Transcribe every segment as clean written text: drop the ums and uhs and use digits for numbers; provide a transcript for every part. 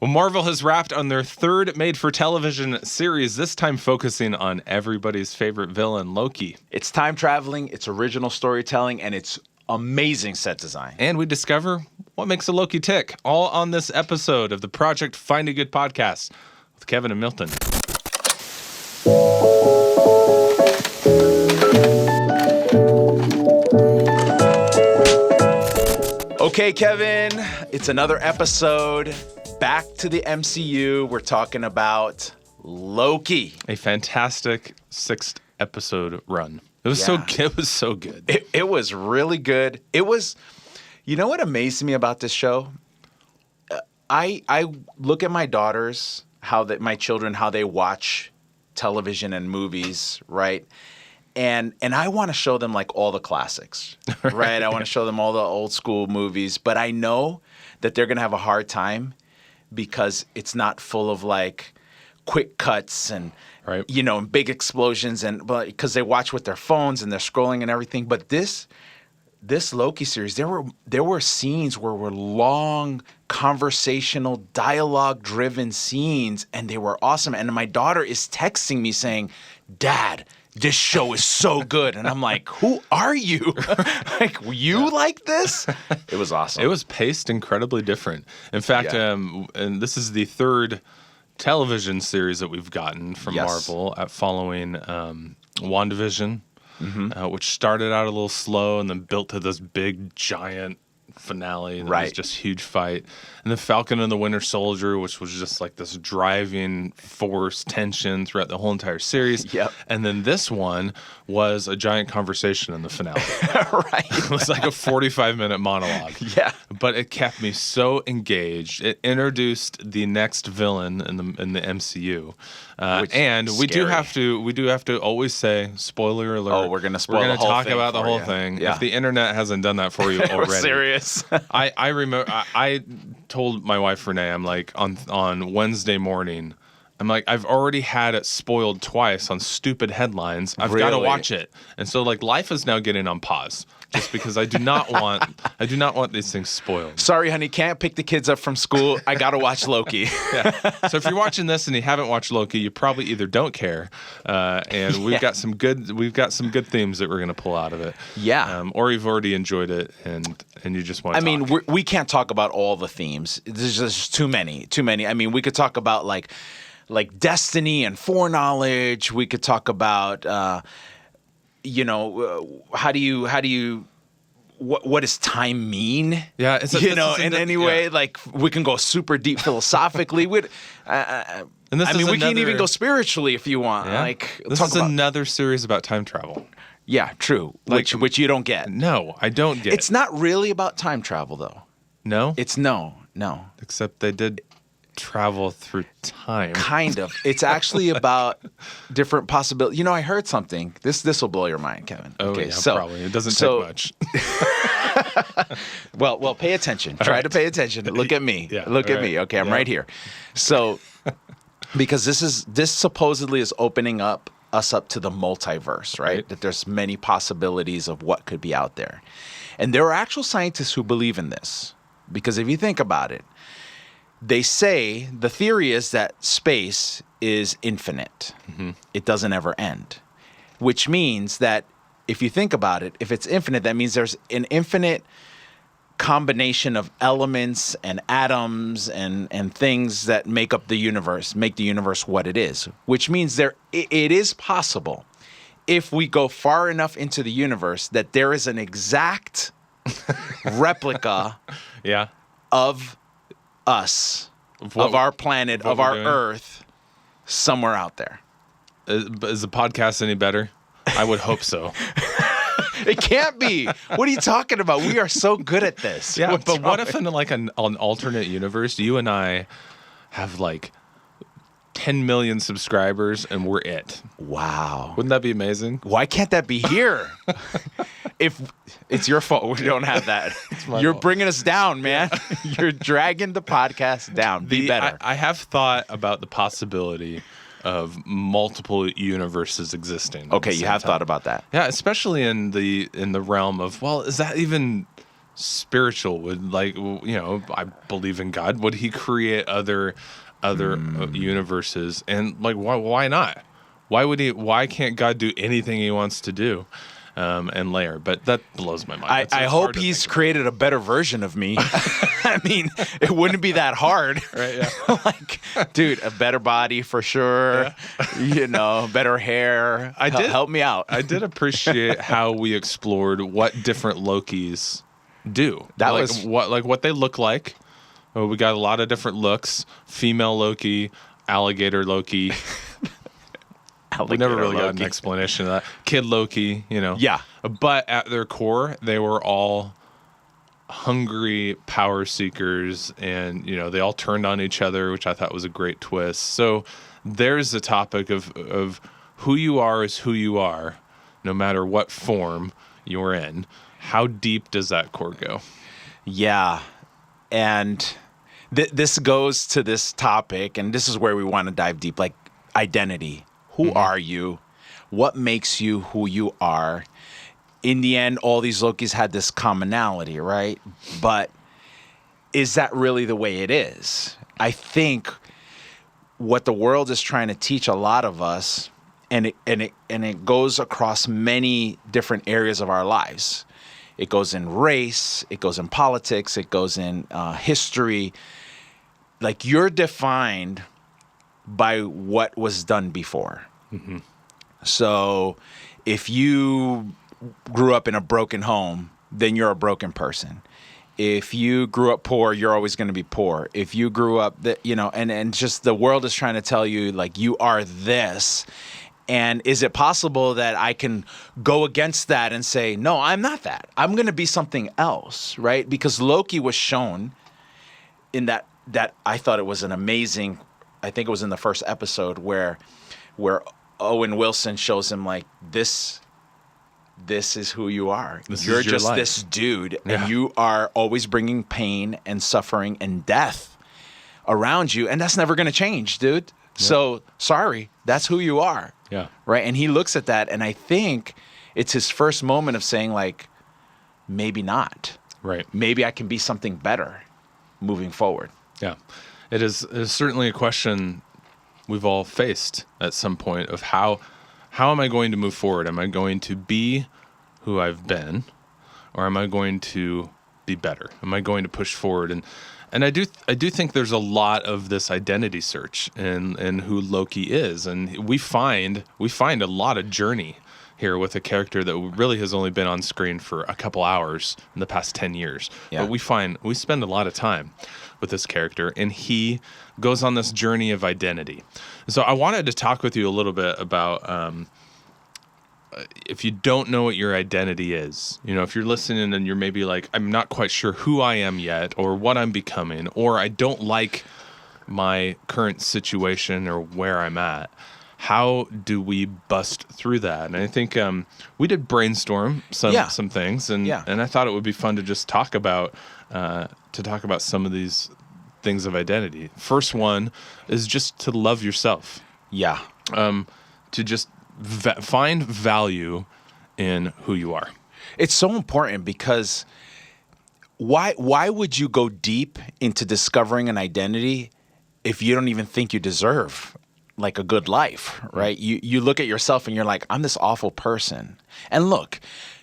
Well, Marvel has wrapped on their third made-for-television series, this time focusing on everybody's favorite villain, Loki. It's time traveling, it's original storytelling, and it's amazing set design. And we discover what makes a Loki tick, all on this episode of the Project Find a Good podcast with Kevin and Milton. Okay, Kevin, it's another episode. Back to the MCU. We're talking about Loki. A fantastic 6th episode run. It was so good. It was really good. It was, you know what amazed me about this show? I look at my daughters, my children, how they watch television and movies, right? And I want to show them like all the classics, right? I want to show them all the old school movies, but I know that they're going to have a hard time because it's not full of like quick cuts and, you know, and big explosions, and because they watch with their phones and they're scrolling and everything. But this Loki series, there were scenes where were long conversational dialogue-driven scenes, and they were awesome. And my daughter is texting me saying, "Dad, this show is so good." And I'm like, who are you? Like, you like this? It was awesome. It was paced incredibly different. In fact, and this is the third television series that we've gotten from Marvel following WandaVision, which started out a little slow and then built to this big, giant finale. That was just huge fight. And then Falcon and the Winter Soldier, which was just like this driving force tension throughout the whole entire series. Yep. And then this one was a giant conversation in the finale. It was like a 45-minute monologue. Yeah. But it kept me so engaged. It introduced the next villain in the MCU. And we do have to always say, spoiler alert. Oh, we're gonna spoil the whole talk thing about the whole you. thing. Yeah. If the internet hasn't done that for you already. We're serious. I remember I told my wife Renee, I'm like, on Wednesday morning, I'm like, I've already had it spoiled twice on stupid headlines. I've got to watch it. And so like life is now getting on pause just because I do not want these things spoiled. Sorry, honey, can't pick the kids up from school. I got to watch Loki. So if you're watching this and you haven't watched Loki, you probably either don't care, and we've got some good themes that we're going to pull out of it. Yeah. Or you've already enjoyed it and you just want to I mean, we can't talk about all the themes. There's just too many. I mean, we could talk about like destiny and foreknowledge. We could talk about, what does time mean? Yeah, in any way. Like we can go super deep philosophically. We can even go spiritually if you want. Yeah. Like this is another series about time travel. Yeah, true. Which you don't get. No, I don't get. It's not really about time travel though. No? It's no. Except they did travel through time. Kind of. It's actually about different possibilities. You know, I heard something. This will blow your mind, Kevin. Oh, okay, yeah, probably. It doesn't take much. Well, pay attention. Try to pay attention. Look at me. Look at me. Okay, I'm right here. So, because this supposedly is opening us up to the multiverse, right? That there's many possibilities of what could be out there. And there are actual scientists who believe in this. Because if you think about it, they say the theory is that space is infinite. Mm-hmm. It doesn't ever end, which means that if you think about it, if it's infinite, that means there's an infinite combination of elements and atoms and things that make the universe what it is, which means it is possible if we go far enough into the universe that there is an exact replica of us, of our planet, of our Earth, somewhere out there. Is the podcast any better? I would hope so. It can't be. What are you talking about? We are so good at this. Yeah, but what if in like an alternate universe, you and I have like 10 million subscribers and we're it? Wow. Wouldn't that be amazing? Why can't that be here? If it's your fault, we don't have that. You're bringing us down, man. You're dragging the podcast down. Be better. I have thought about the possibility of multiple universes existing. Okay, you have thought about that. Yeah, especially in the realm of, well, is that even spiritual? Would I believe in God. Would he create other universes? And like, why not? Why can't God do anything he wants to do? And layer, but that blows my mind. I hope he's created a better version of me. I mean, it wouldn't be that hard. Right, yeah. Like, dude, a better body for sure. Yeah. Better hair. Help me out. I did appreciate how we explored what different Lokis do. What they look like. We got a lot of different looks. Female Loki, alligator Loki. We never really got an explanation of that. Kid Loki, Yeah. But at their core, they were all hungry power seekers, and, they all turned on each other, which I thought was a great twist. So there's the topic of who you are is who you are, no matter what form you're in. How deep does that core go? Yeah. And this goes to this topic, and this is where we want to dive deep, like identity. Who are you? What makes you who you are? In the end, all these Lokis had this commonality, right? But is that really the way it is? I think what the world is trying to teach a lot of us, and it goes across many different areas of our lives. It goes in race, it goes in politics, it goes in history. Like, you're defined by what was done before. Mm-hmm. So if you grew up in a broken home, then you're a broken person. If you grew up poor, you're always going to be poor. If you grew up, and just the world is trying to tell you, like, you are this. And is it possible that I can go against that and say, no, I'm not that. I'm going to be something else, right? Because Loki was shown in that I thought it was an amazing, I think it was in the first episode where Owen Wilson shows him, like, this is who you are. You're just life. This dude, and you are always bringing pain and suffering and death around you, and that's never going to change, dude. Yeah. So, sorry, that's who you are. Yeah. Right? And he looks at that, and I think it's his first moment of saying, like, maybe not. Right. Maybe I can be something better moving forward. Yeah. It is certainly a question we've all faced at some point of how am I going to move forward? Am I going to be who I've been, or am I going to be better? Am I going to push forward? And I do think there's a lot of this identity search in who Loki is, and we find a lot of journey here with a character that really has only been on screen for a couple hours in the past 10 years. Yeah. But we spend a lot of time with this character, and he goes on this journey of identity. So I wanted to talk with you a little bit about if you don't know what your identity is, if you're listening and you're maybe like, I'm not quite sure who I am yet or what I'm becoming, or I don't like my current situation or where I'm at. How do we bust through that? And I think we did brainstorm some things, and I thought it would be fun to just talk about some of these things of identity. First one is just to love yourself. Yeah. To just find value in who you are. It's so important because why would you go deep into discovering an identity if you don't even think you deserve like a good life, right? You look at yourself and you're like, I'm this awful person. And look,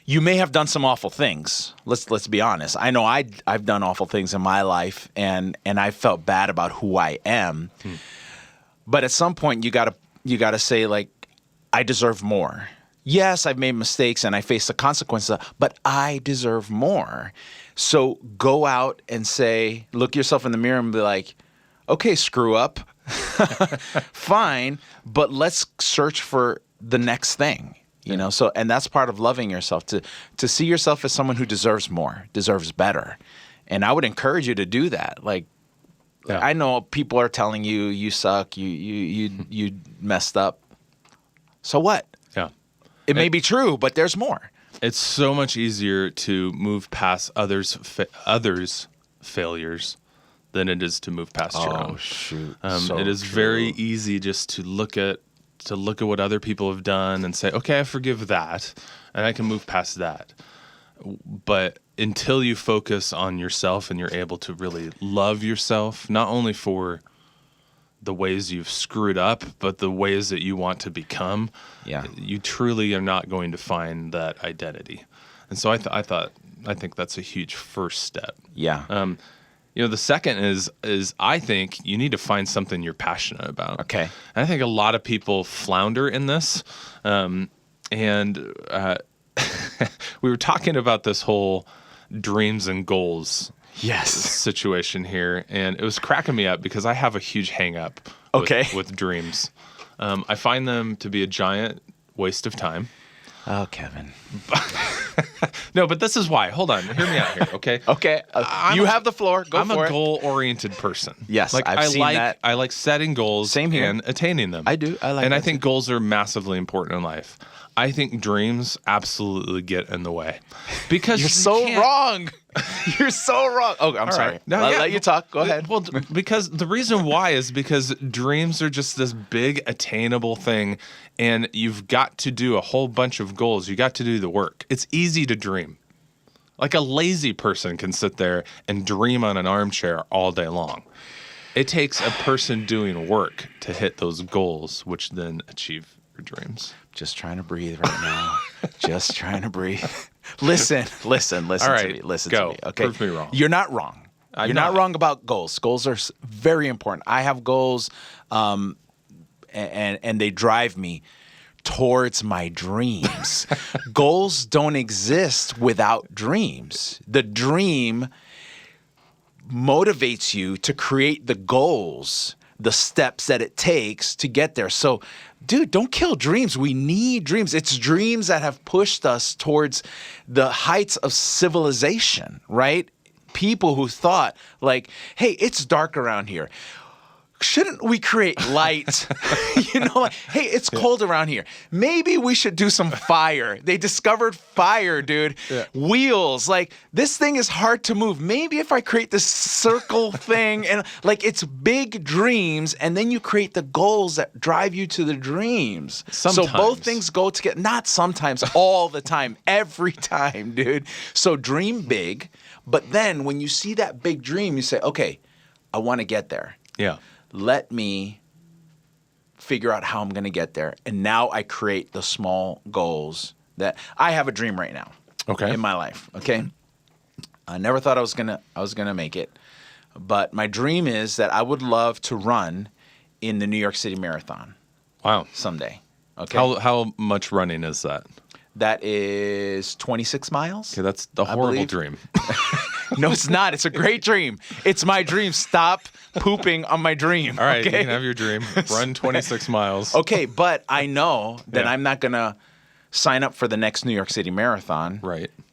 you may have done some awful things. Let's be honest. I know I've done awful things in my life, and I felt bad about who I am. But at some point, you gotta say, like, I deserve more. Yes, I've made mistakes and I face the consequences, but I deserve more. So go out and say, look yourself in the mirror and be like, okay, screw up. Fine, but let's search for the next thing, you know? So, and that's part of loving yourself, to see yourself as someone who deserves more, deserves better. And I would encourage you to do that. Like, I know people are telling you, you suck, you messed up. So what? Yeah. It may be true, but there's more. It's so much easier to move past others' failures than it is to move past your own. Oh, shoot. It is very easy just to look at what other people have done and say, okay, I forgive that, and I can move past that. But until you focus on yourself and you're able to really love yourself, not only for the ways you've screwed up, but the ways that you want to become, you truly are not going to find that identity. And so I think that's a huge first step. Yeah. The second is I think you need to find something you're passionate about. Okay. And I think a lot of people flounder in this. We were talking about this whole dreams and goals situation here, and it was cracking me up because I have a huge hang up with dreams. I find them to be a giant waste of time. Oh, Kevin. No, but this is why. Hold on. Hear me out here, okay? Okay. You have the floor. Go for it. I'm a goal-oriented person. Yes, I've seen that. I like setting goals and attaining them. I do. And I think goals are massively important in life. I think dreams absolutely get in the way. Because You're so wrong. You're so wrong. Oh, I'm sorry. Right. No, I'll let you talk. Go ahead. Well, because the reason why is because dreams are just this big attainable thing, and you've got to do a whole bunch of goals. You got to do the work. It's easy to dream. Like a lazy person can sit there and dream on an armchair all day long. It takes a person doing work to hit those goals, which then achieve your dreams. Just trying to breathe right now. Just trying to breathe. Listen All right, to me. Listen go. to me. Okay. Prove me wrong. You're not wrong. You're not wrong about goals. Goals are very important. I have goals, and they drive me towards my dreams. Goals don't exist without dreams. The dream motivates you to create the goals, the steps that it takes to get there. So, dude, don't kill dreams. We need dreams. It's dreams that have pushed us towards the heights of civilization, right? People who thought like, hey, it's dark around here. Shouldn't we create light? Like, hey, it's cold around here. Maybe we should do some fire. They discovered fire, dude. Yeah. Wheels. Like, this thing is hard to move. Maybe if I create this circle thing, and like, it's big dreams, and then you create the goals that drive you to the dreams. Sometimes. So both things go together. Not sometimes, all the time, every time, dude. So dream big, but then when you see that big dream, you say, okay, I want to get there. Yeah. Let me figure out how I'm going to get there. And now I create the small goals that I have a dream right now. Okay. In my life. Okay. I never thought I was gonna make it, but my dream is that I would love to run in the New York City Marathon. Wow. Someday. Okay. How much running is that? That is 26 miles. Okay, that's the horrible dream. No, it's not. It's a great dream. It's my dream. Stop pooping on my dream. All right, okay? You can have your dream. Run 26 miles. Okay, but I know that I'm not going to sign up for the next New York City Marathon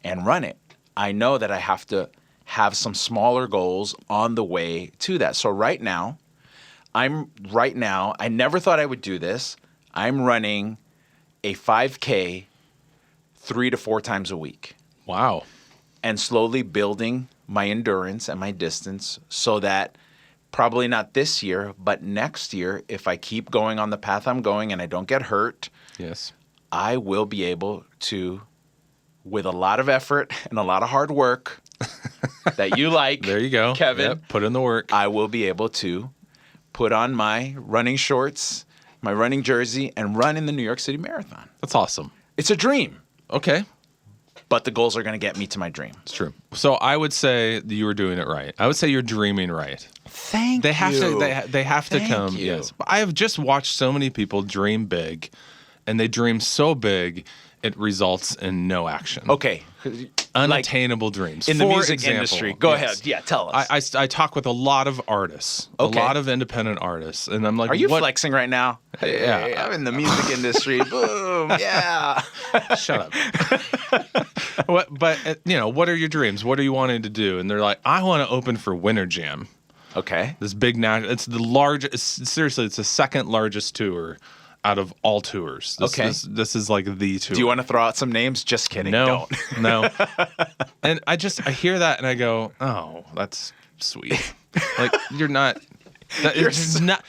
and run it. I know that I have to have some smaller goals on the way to that. So right now, I never thought I would do this. I'm running a 5K 3 to 4 times a week. Wow. And slowly building my endurance and my distance so that probably not this year, but next year, if I keep going on the path I'm going and I don't get hurt, I will be able to, with a lot of effort and a lot of hard work that you like, there you go, Kevin, yep, put in the work. I will be able to put on my running shorts, my running jersey, and run in the New York City Marathon. That's awesome. It's a dream. Okay. But the goals are going to get me to my dream. It's true. So I would say that you were doing it right. I would say you're dreaming right. Thank you. They have to come. You. Yes. I have just watched so many people dream big, and they dream so big it results in no action. Okay. Unattainable dreams. In the music industry. Go ahead. Yeah, tell us. I talk with a lot of artists, a lot of independent artists, and I'm like, are you flexing right now? Yeah. Hey, I'm in the music industry. Boom. Yeah. Shut up. But what are your dreams? What are you wanting to do? And they're like, I want to open for Winter Jam. Okay. This big it's the largest. Seriously, it's the second largest tour out of all tours. This is like the tour. Do you want to throw out some names? Just kidding. No, don't. No. And I hear that and I go, oh, that's sweet. Like, you're not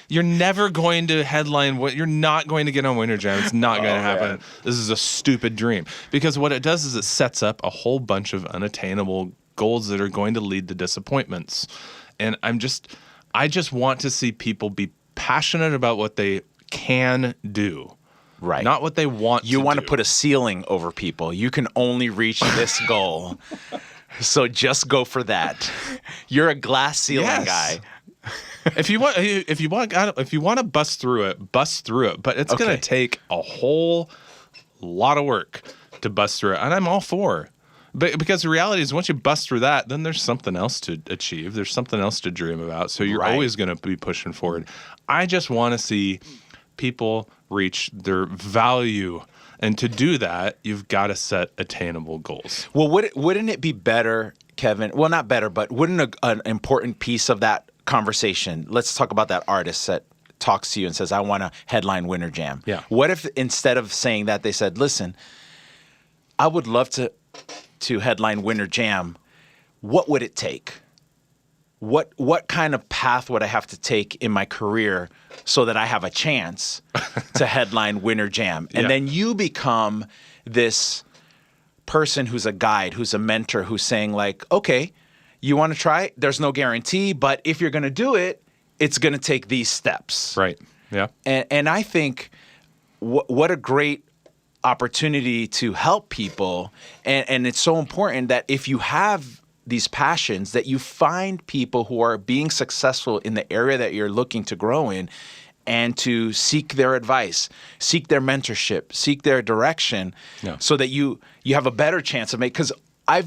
You're never going to headline. You're not going to get on Winter Jam. It's not going to happen. Man. This is a stupid dream. Because what it does is it sets up a whole bunch of unattainable goals that are going to lead to disappointments. And I just want to see people be passionate about what they can do. Right. Not what they want You to want do. to put a ceiling over people. You can only reach this goal. So just go for that. You're a glass ceiling guy. If you want to bust through it. But it's going to take a whole lot of work to bust through it, and I'm all for. But because the reality is, once you bust through that, then there's something else to achieve. There's something else to dream about. So you're always going to be pushing forward. I just want to see people reach their value. And to do that, you've got to set attainable goals. Well, wouldn't it be better, Kevin? Well, not better, but wouldn't an important piece of that conversation, let's talk about that artist that talks to you and says, I want to headline Winter Jam. Yeah. What if instead of saying that, they said, listen, I would love to headline Winter Jam. What would it take? What kind of path would I have to take in my career so that I have a chance to headline Winter Jam? And then you become this person who's a guide, who's a mentor, who's saying like, okay, you want to try it? There's no guarantee, but if you're going to do it, it's going to take these steps. Right. Yeah. And I think what a great opportunity to help people. And it's so important that if you have these passions, that you find people who are being successful in the area that you're looking to grow in, and to seek their advice, seek their mentorship, seek their direction, so that you have a better chance of making. Because I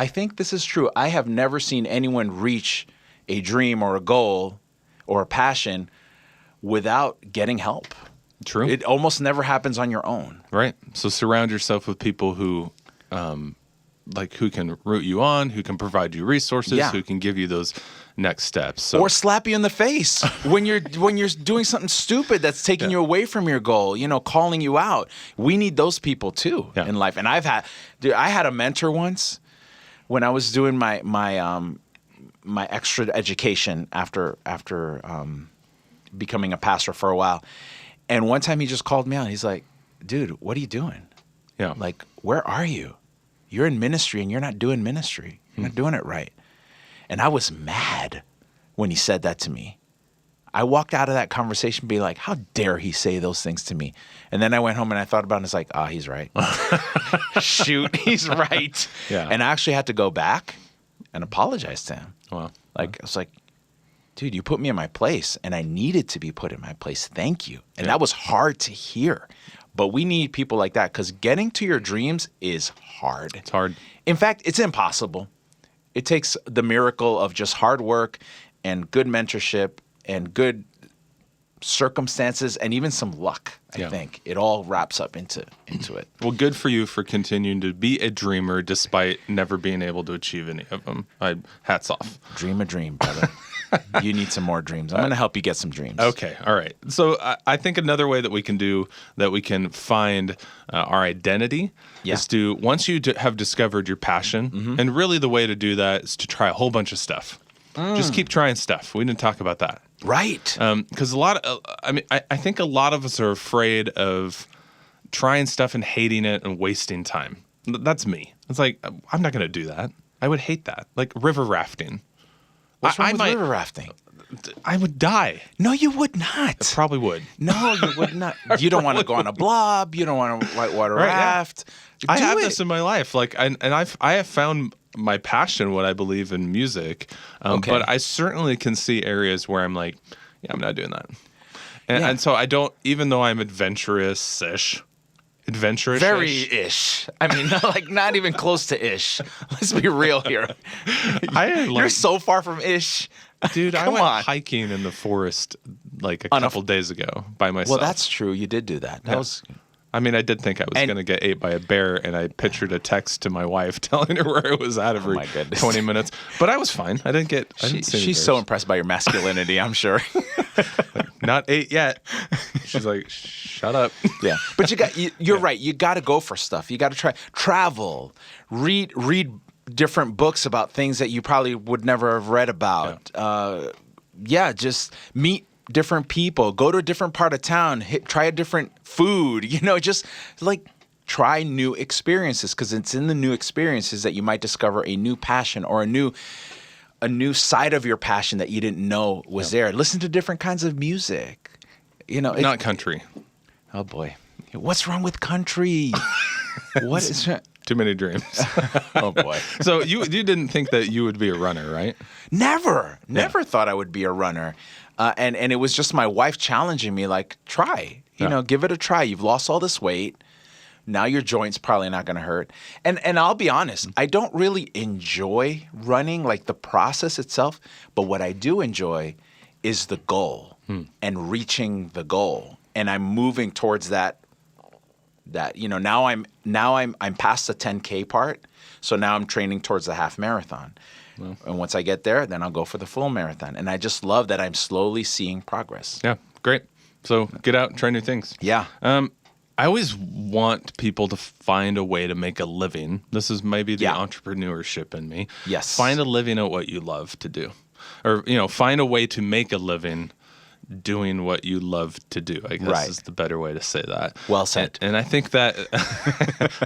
think this is true, I have never seen anyone reach a dream or a goal or a passion without getting help. True. It almost never happens on your own. Right. So surround yourself with people who who can root you on, who can provide you resources, who can give you those next steps. So. Or slap you in the face when you're doing something stupid that's taking you away from your goal, calling you out. We need those people too in life. And I had a mentor once when I was doing my extra education after becoming a pastor for a while. And one time he just called me out. He's like, dude, what are you doing? Yeah. Like, where are you? You're in ministry and you're not doing ministry. You're not doing it right. And I was mad when he said that to me. I walked out of that conversation being like, how dare he say those things to me? And then I went home and I thought about it and it's like, he's right. Shoot, he's right. Yeah. And I actually had to go back and apologize to him. Wow. I was like, dude, you put me in my place and I needed to be put in my place. Thank you. And that was hard to hear. But we need people like that because getting to your dreams is hard. It's hard. In fact, it's impossible. It takes the miracle of just hard work and good mentorship and good circumstances and even some luck, I think. It all wraps up into it. Well, good for you for continuing to be a dreamer despite never being able to achieve any of them. Hats off. Dream a dream, brother. You need some more dreams. I'm going to help you get some dreams. Okay. All right. So I think another way that we can find our identity is to, once you have discovered your passion, and really the way to do that is to try a whole bunch of stuff. Just keep trying stuff. We didn't talk about that. Right. Because I think a lot of us are afraid of trying stuff and hating it and wasting time. That's me. It's like, I'm not going to do that. I would hate that. Like river rafting. What's wrong with river rafting? I would die. No, you would not. I probably would. No, you would not. You don't want to go on a blob. You don't want to whitewater raft. Yeah. I have this in my life. I have found my passion, what I believe in music. But I certainly can see areas where I'm like, I'm not doing that. And so I don't, even though I'm adventurous-ish. Very-ish. I mean, not even close to ish. Let's be real here. You're so far from ish. Dude, I went hiking in the forest a couple days ago by myself. Well, that's true. You did do that. I did think I was going to get ate by a bear, and I pictured a text to my wife telling her where I was at every 20 minutes. But I was fine. I didn't get. She's so impressed by your masculinity, I'm sure. Not ate yet. She's like, shut up. Yeah, but you're right. You got to go for stuff. You got to travel, read different books about things that you probably would never have read about. just meet different people, go to a different part of town, try a different food, just like try new experiences, because it's in the new experiences that you might discover a new passion or a new side of your passion that you didn't know was there. Listen to different kinds of music. Not country. Oh boy. What's wrong with country? What is it? Too many dreams. Oh boy. So you didn't think that you would be a runner, right? Never thought I would be a runner. And it was just my wife challenging me, like, try, give it a try. You've lost all this weight. Now your joints probably not going to hurt. And I'll be honest, I don't really enjoy running, like the process itself. But what I do enjoy is the goal and reaching the goal. And I'm moving towards that now I'm past the 10K part. So now I'm training towards the half marathon. Well, and once I get there, then I'll go for the full marathon. And I just love that I'm slowly seeing progress. Yeah, great. So get out and try new things. Yeah. I always want people to find a way to make a living. This is maybe the entrepreneurship in me. Yes. Find a living at what you love to do. Or, find a way to make a living doing what you love to do. I guess is the better way to say that. Well said. And I think that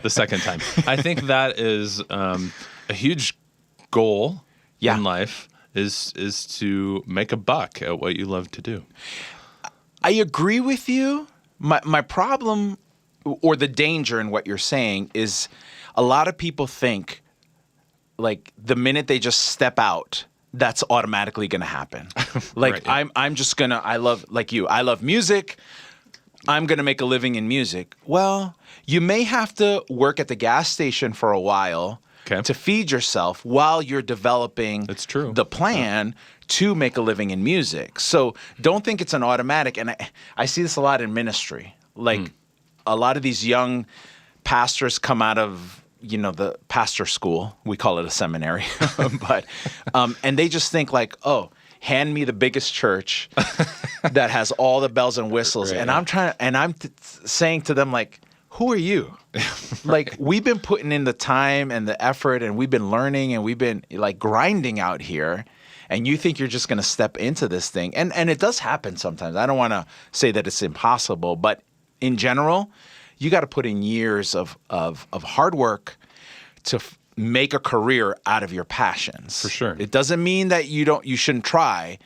the second time, I think that is a huge goal in life is to make a buck at what you love to do. I agree with you. My problem or the danger in what you're saying is a lot of people think like the minute they just step out, that's automatically going to happen. Like I'm just going to, I love music. I'm going to make a living in music. Well, you may have to work at the gas station for a while to feed yourself while you're developing the plan to make a living in music. So don't think it's an automatic. And I see this a lot in ministry. Like a lot of these young pastors come out of, the pastor school. We call it a seminary. But and they just think like, oh, hand me the biggest church that has all the bells and whistles. And I'm saying to them like, who are you? Like, we've been putting in the time and the effort, and we've been learning, and we've been like grinding out here. And you think you're just going to step into this thing. And it does happen sometimes. I don't want to say that it's impossible, but in general, you got to put in years of hard work to make a career out of your passions. For sure. It doesn't mean that you shouldn't try.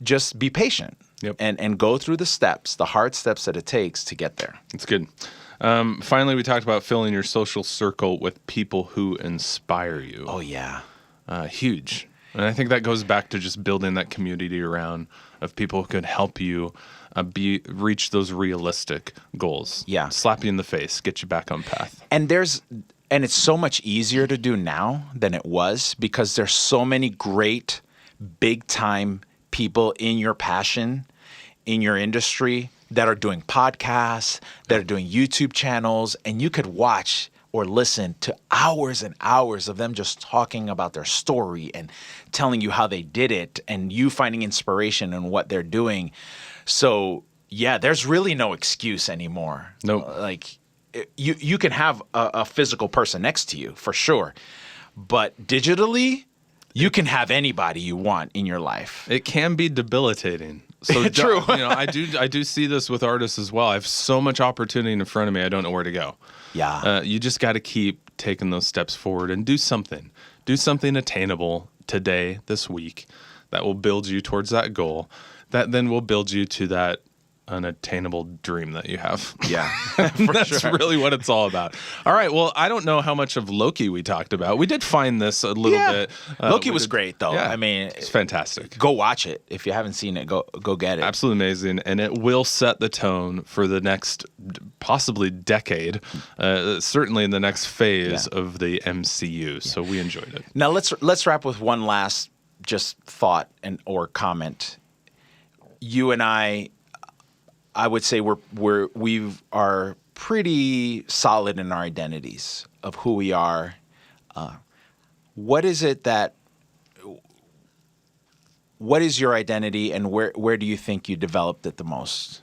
Just be patient and go through the hard steps that it takes to get there. That's good. Finally, we talked about filling your social circle with people who inspire you. Oh, yeah. Huge. And I think that goes back to just building that community around of people who could help you reach those realistic goals. Yeah. Slap you in the face, get you back on path. And it's so much easier to do now than it was because there's so many great big time people in your passion, in your industry that are doing podcasts, that are doing YouTube channels, and you could watch or listen to hours and hours of them just talking about their story and telling you how they did it and you finding inspiration in what they're doing. So, yeah, there's really no excuse anymore. Nope. Like, you can have a physical person next to you, for sure. But digitally, you can have anybody you want in your life. It can be debilitating. So True. I do see this with artists as well. I have so much opportunity in front of me, I don't know where to go. Yeah. You just got to keep taking those steps forward and do something. Do something attainable today, this week, that will build you towards that goal. That then will build you to that unattainable dream that you have. Yeah. That's really what it's all about. All right. Well, I don't know how much of Loki we talked about. We did find this a little bit. Loki was great, though. Yeah, I mean, it's fantastic. Go watch it. If you haven't seen it, go get it. Absolutely amazing. And it will set the tone for the next possibly decade, certainly in the next phase of the MCU. So we enjoyed it. Now let's wrap with one last just thought or comment. You and I would say we are pretty solid in our identities of who we are. What is your identity, and where do you think you developed it the most?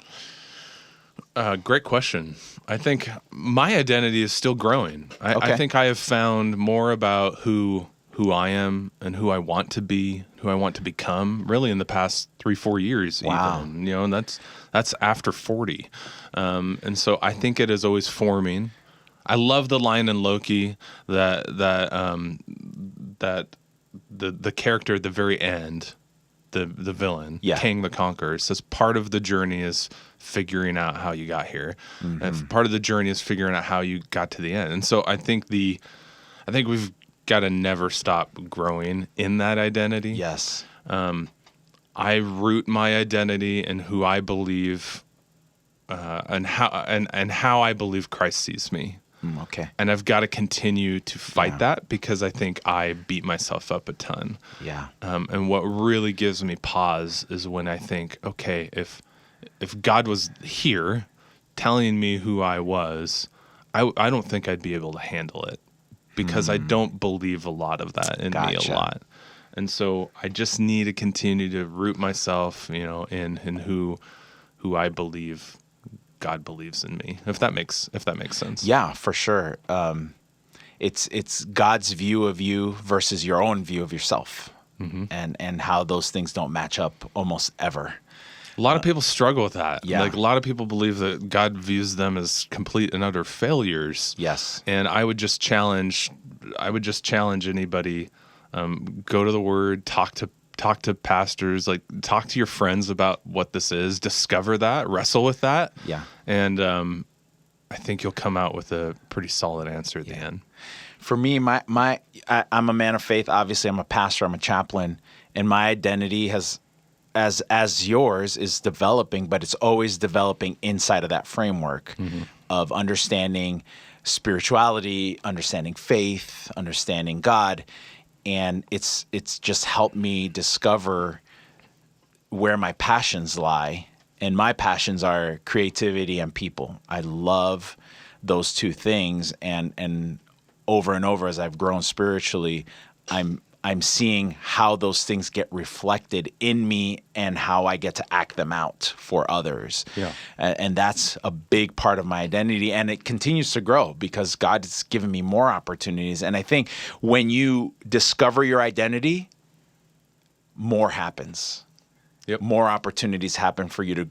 Great question. I think my identity is still growing. I think I have found more about who who I am and who I want to be, who I want to become, really in the past 3-4 years. Wow. Even, and that's after 40. And so I think it is always forming. I love the line in Loki that the character at the very end, the villain, King the Conqueror, says part of the journey is figuring out how you got here. Mm-hmm. And part of the journey is figuring out how you got to the end. And so I think we've got to never stop growing in that identity. Yes. I root my identity in who I believe and how I believe Christ sees me. Okay. And I've got to continue to fight that because I think I beat myself up a ton. Yeah. And what really gives me pause is when I think, okay, if God was here telling me who I was, I don't think I'd be able to handle it because I don't believe a lot of that in me a lot. And so I just need to continue to root myself, in who I believe God believes in me, if that makes sense. Yeah, for sure. It's God's view of you versus your own view of yourself, and how those things don't match up almost ever. A lot of people struggle with that. Yeah. Like a lot of people believe that God views them as complete and utter failures. Yes. And I would just challenge anybody, go to the Word, talk to pastors, like talk to your friends about what this is, discover that, wrestle with that. Yeah. And I think you'll come out with a pretty solid answer at the end. For me, I'm a man of faith. Obviously, I'm a pastor, I'm a chaplain, and my identity has, as yours, is developing, but it's always developing inside of that framework of understanding spirituality, understanding faith, understanding God. And it's just helped me discover where my passions lie. And my passions are creativity and people. I love those two things. And over and over as I've grown spiritually, I'm seeing how those things get reflected in me and how I get to act them out for others. Yeah. And that's a big part of my identity. And it continues to grow because God's given me more opportunities. And I think when you discover your identity, more happens. Yep. More opportunities happen for you to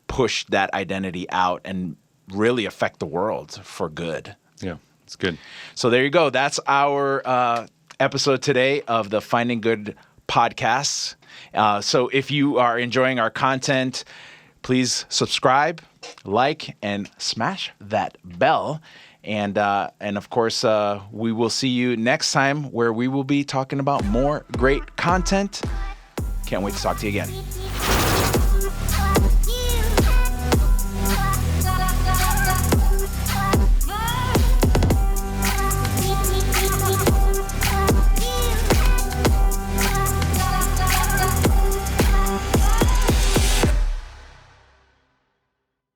push that identity out and really affect the world for good. Yeah, it's good. So there you go. That's our episode today of the Finding Good podcast. So if you are enjoying our content, please subscribe, like, and smash that bell. And of course, we will see you next time where we will be talking about more great content. Can't wait to talk to you again.